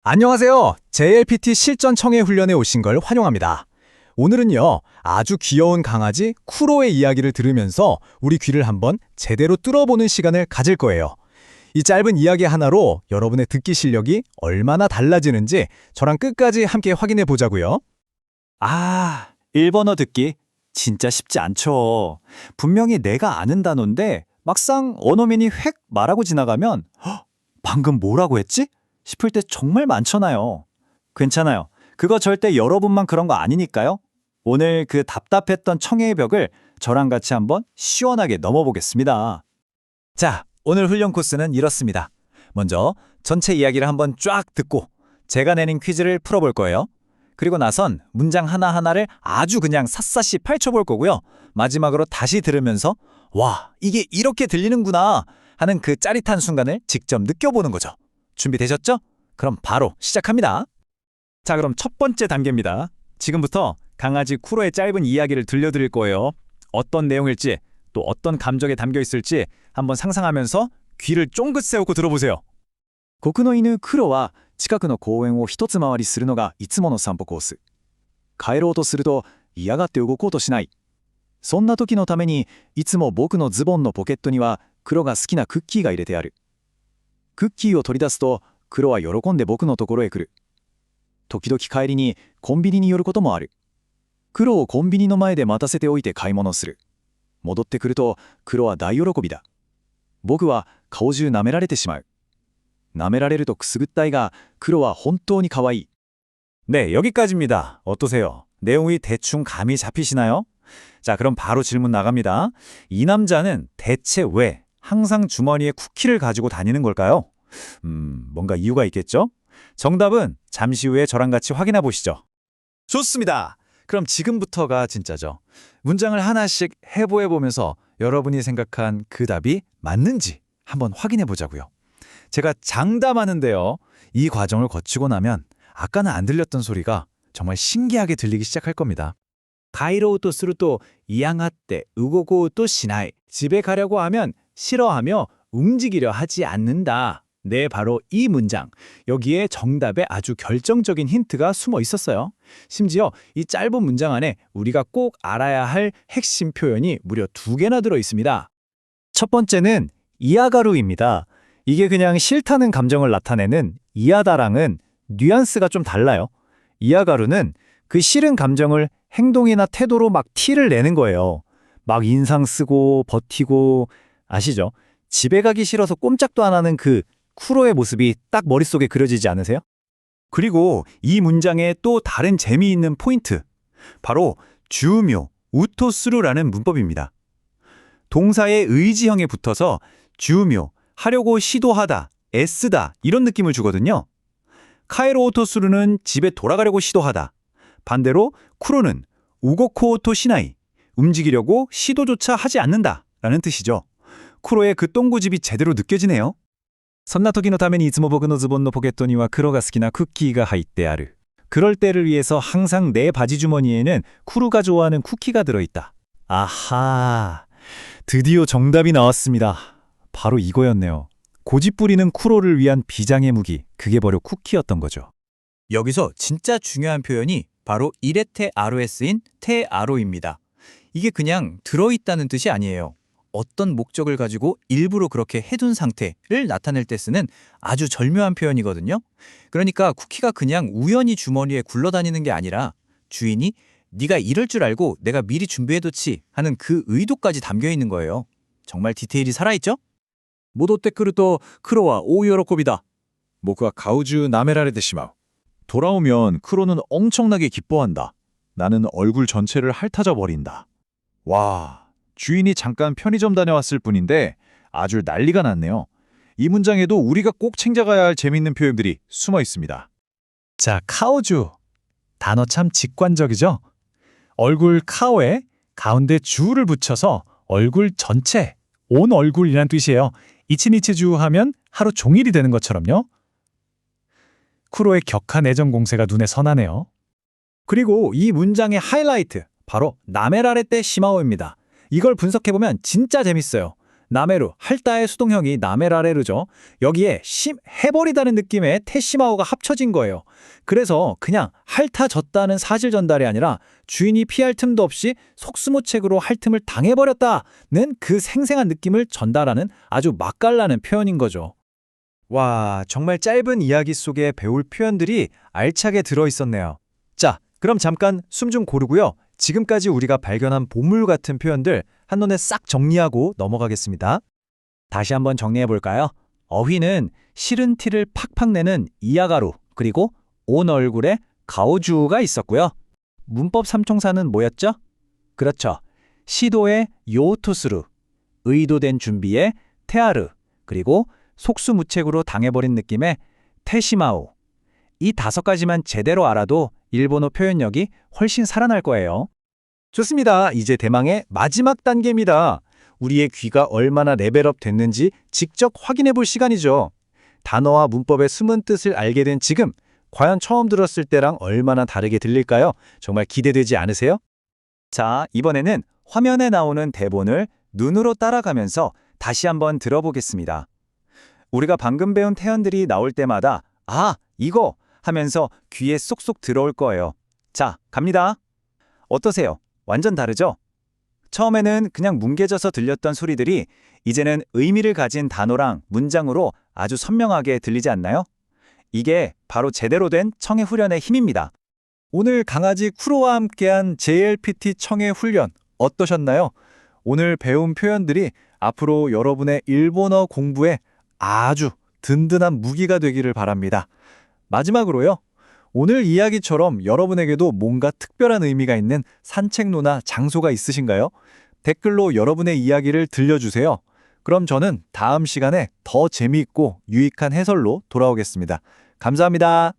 안녕하세요. JLPT 실전 청해 훈련에 오신 걸 환영합니다. 오늘은요, 아주 귀여운 강아지 쿠로의 이야기를 들으면서 우리 귀를 한번 제대로 뚫어보는 시간을 가질 거예요. 이 짧은 이야기 하나로 여러분의 듣기 실력이 얼마나 달라지는지 저랑 끝까지 함께 확인해 보자고요. 일본어 듣기 진짜 쉽지 않죠. 분명히 내가 아는 단어인데 막상 원어민이 획 말하고 지나가면 방금 뭐라고 했지? 싶을 때 정말 많잖아요. 괜찮아요. 그거 절대 여러분만 그런 거 아니니까요. 오늘 그 답답했던 청해의 벽을 저랑 같이 한번 시원하게 넘어보겠습니다. 자, 오늘 훈련 코스는 이렇습니다. 먼저 전체 이야기를 한번 쫙 듣고 제가 내는 퀴즈를 풀어볼 거예요. 그리고 나선 문장 하나하나를 아주 그냥 샅샅이 펼쳐볼 거고요. 마지막으로 다시 들으면서 와, 이게 이렇게 들리는구나 하는 그 짜릿한 순간을 직접 느껴보는 거죠. 준비되셨죠? 그럼 바로 시작합니다. 자, 그럼 첫 번째 단계입니다. 지금부터 강아지 쿠로의 짧은 이야기를 들려드릴 거예요. 어떤 내용일지 또 어떤 감정에 담겨 있을지 한번 상상하면서 귀를 쫑긋 세우고 들어보세요. 僕の犬クロは近くの公園を一つ回りするのがいつもの散歩コース。帰ろうとすると嫌がって動こうとしない。そんな時のためにいつも僕のズボンのポケットにはクロが好きなクッキーが入れてある。クッキーを取り出すとクロは喜んで僕のところへ来る。時々帰りにコンビニに寄ることもある。クロをコンビニの前で待たせておいて買い物する。戻ってくるとクロは大喜びだ。僕は顔中舐められてしまう。舐められるとくすぐったいがクロは本当に可愛い。 네, 여기까지입니다. 어떠세요? 내용이 대충 감이 잡히시나요? 자, 그럼 바로 질문 나갑니다. 이 남자는 대체 왜 항상 주머니에 쿠키를 가지고 다니는 걸까요? 뭔가 이유가 있겠죠? 정답은 잠시 후에 저랑 같이 확인해 보시죠. 좋습니다. 그럼 지금부터가 진짜죠. 문장을 하나씩 해보해 보면서 여러분이 생각한 그 답이 맞는지 한번 확인해 보자고요. 제가 장담하는데요. 이 과정을 거치고 나면 아까는 안 들렸던 소리가 정말 신기하게 들리기 시작할 겁니다. 帰ろうとすると嫌がって動こうとしない。 집에 가려고 하면 싫어하며 움직이려 하지 않는다. 네, 바로 이 문장. 여기에 정답에 아주 결정적인 힌트가 숨어 있었어요. 심지어 이 짧은 문장 안에 우리가 꼭 알아야 할 핵심 표현이 무려 2개나 들어 있습니다. 첫 번째는 이아가루입니다. 이게 그냥 싫다는 감정을 나타내는 이아다랑은 뉘앙스가 좀 달라요. 이아가루는 그 싫은 감정을 행동이나 태도로 막 티를 내는 거예요. 막 인상 쓰고 버티고, 아시죠? 집에 가기 싫어서 꼼짝도 안 하는 그 쿠로의 모습이 딱 머릿속에 그려지지 않으세요? 그리고 이 문장에 또 다른 재미있는 포인트, 바로 주묘, 우토스루라는 문법입니다. 동사의 의지형에 붙어서 주묘, 하려고 시도하다, 애쓰다 이런 느낌을 주거든요. 카에로 오토스루는 집에 돌아가려고 시도하다. 반대로 쿠로는 우고코 오토 시나이, 움직이려고 시도조차 하지 않는다 라는 뜻이죠. 쿠로의 그 똥고집이 제대로 느껴지네요. そんな時のためにいつも僕のズボンのポケットには黒が好きなクッキーが入ってある. 그럴 때를 위해서 항상 내 바지 주머니에는 쿠루가 좋아하는 쿠키가 들어있다. 아하, 드디어 정답이 나왔습니다. 바로 이거였네요. 고집 부리는 쿠로를 위한 비장의 무기, 그게 바로 쿠키였던 거죠. 여기서 진짜 중요한 표현이 바로 이레테 아로에스인 테 아로입니다. 이게 그냥 들어있다는 뜻이 아니에요. 어떤 목적을 가지고 일부러 그렇게 해둔 상태를 나타낼 때 쓰는 아주 절묘한 표현이거든요. 그러니까 쿠키가 그냥 우연히 주머니에 굴러다니는 게 아니라 주인이 네가 이럴 줄 알고 내가 미리 준비해뒀지 하는 그 의도까지 담겨 있는 거예요. 정말 디테일이 살아있죠? 戻ってくるとクロは大喜びだ. 僕は顔中舐められてしまう. 돌아오면 크로는 엄청나게 기뻐한다. 나는 얼굴 전체를 핥아져 버린다. 와, 주인이 잠깐 편의점 다녀왔을 뿐인데 아주 난리가 났네요. 이 문장에도 우리가 꼭 챙겨가야 할 재밌는 표현들이 숨어 있습니다. 자, 카오주. 단어 참 직관적이죠? 얼굴 카오에 가운데 주를 붙여서 얼굴 전체, 온 얼굴이란 뜻이에요. 이치니치주 하면 하루 종일이 되는 것처럼요. 쿠로의 격한 애정 공세가 눈에 선하네요. 그리고 이 문장의 하이라이트, 바로 나메라레 때 시마오입니다. 이걸 분석해보면 진짜 재밌어요. 나메루, 할다의 수동형이 나메라레르죠. 여기에 해버리다는 느낌의 테시마오가 합쳐진 거예요. 그래서 그냥 핥아졌다는 사실 전달이 아니라 주인이 피할 틈도 없이 속수무책으로 할 틈을 당해버렸다는 그 생생한 느낌을 전달하는 아주 맛깔나는 표현인 거죠. 와, 정말 짧은 이야기 속에 배울 표현들이 알차게 들어있었네요. 자, 그럼 잠깐 숨 좀 고르고요. 지금까지 우리가 발견한 보물 같은 표현들 한눈에 싹 정리하고 넘어가겠습니다. 다시 한번 정리해 볼까요? 어휘는 싫은 티를 팍팍 내는 이야가루, 그리고 온 얼굴에 가오주가 있었고요. 문법 삼총사는 뭐였죠? 그렇죠. 시도의 요토스루, 의도된 준비의 테아르, 그리고 속수무책으로 당해버린 느낌의 테시마오. 이 5가지만 제대로 알아도 일본어 표현력이 훨씬 살아날 거예요. 좋습니다. 이제 대망의 마지막 단계입니다. 우리의 귀가 얼마나 레벨업 됐는지 직접 확인해 볼 시간이죠. 단어와 문법의 숨은 뜻을 알게 된 지금, 과연 처음 들었을 때랑 얼마나 다르게 들릴까요? 정말 기대되지 않으세요? 자, 이번에는 화면에 나오는 대본을 눈으로 따라가면서 다시 한번 들어보겠습니다. 우리가 방금 배운 태연들이 나올 때마다 아, 이거! 하면서 귀에 쏙쏙 들어올 거예요. 자, 갑니다. 어떠세요? 완전 다르죠? 처음에는 그냥 뭉개져서 들렸던 소리들이 이제는 의미를 가진 단어랑 문장으로 아주 선명하게 들리지 않나요? 이게 바로 제대로 된 청해 훈련의 힘입니다. 오늘 강아지 쿠로와 함께한 JLPT 청해 훈련 어떠셨나요? 오늘 배운 표현들이 앞으로 여러분의 일본어 공부에 아주 든든한 무기가 되기를 바랍니다. 마지막으로요. 오늘 이야기처럼 여러분에게도 뭔가 특별한 의미가 있는 산책로나 장소가 있으신가요? 댓글로 여러분의 이야기를 들려주세요. 그럼 저는 다음 시간에 더 재미있고 유익한 해설로 돌아오겠습니다. 감사합니다.